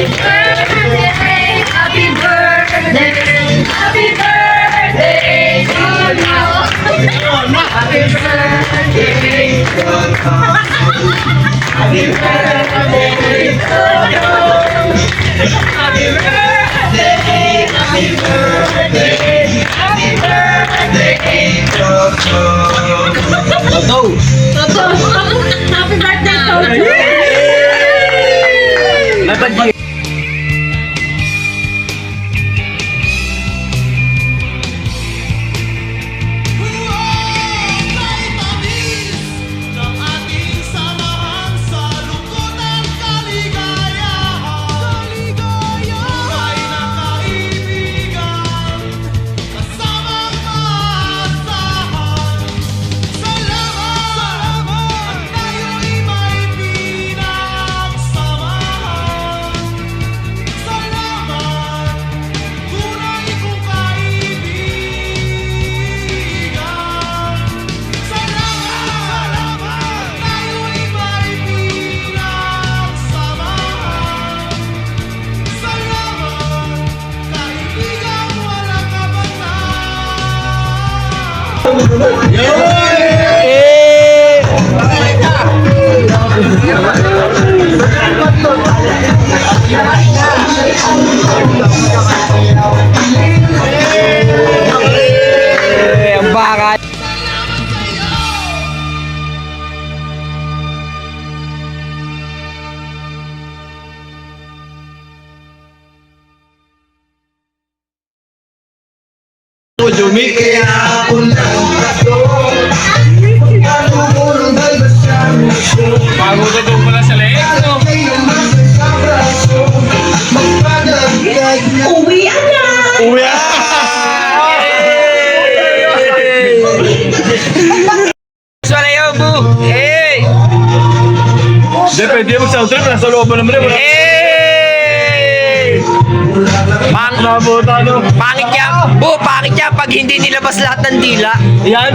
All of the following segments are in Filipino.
Happy birthday, happy birthday to you. Happy birthday to you. Happy birthday to you. Happy birthday, happy birthday, happy birthday to you. Toto! Toto, happy birthday Toto. Dapat yun. Ang baka. Jumi. Bago ka doon pala sa leeg, no? Uwian na! Uwi! Swalayo, bu! Hey! Depende mo sa trip, nasa loob naman rin. Hey! Pangit niya, bu, pangit niya pag hindi nilabas lahat ng dila. Yan?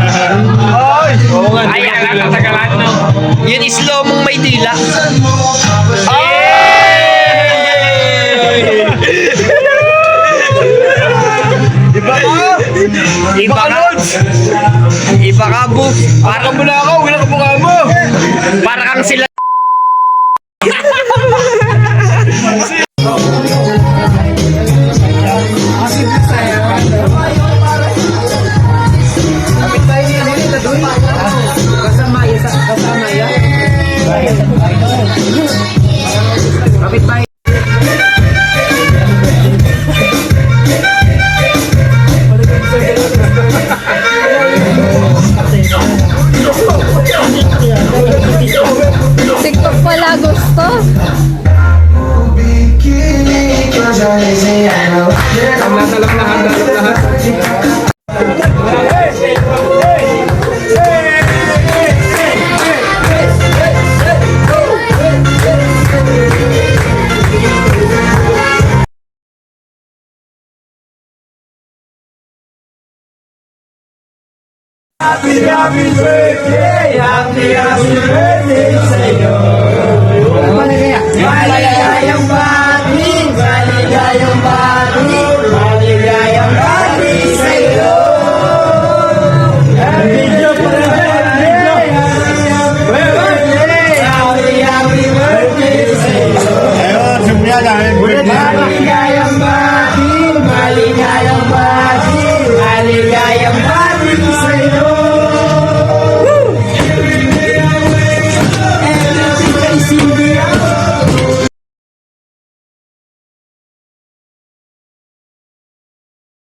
Ay! Oo nga. Ay, ang tatagalan, no? Yun is slow mong may dila. Iba ka! Iba ka! Iba ka, bu! Parang muna ako, wala ka mukha mo! Para kang sila. TikTok pala gusto. Happy birthday! Happy birthday sa'yo! Maligayang bati! Maligayang bati!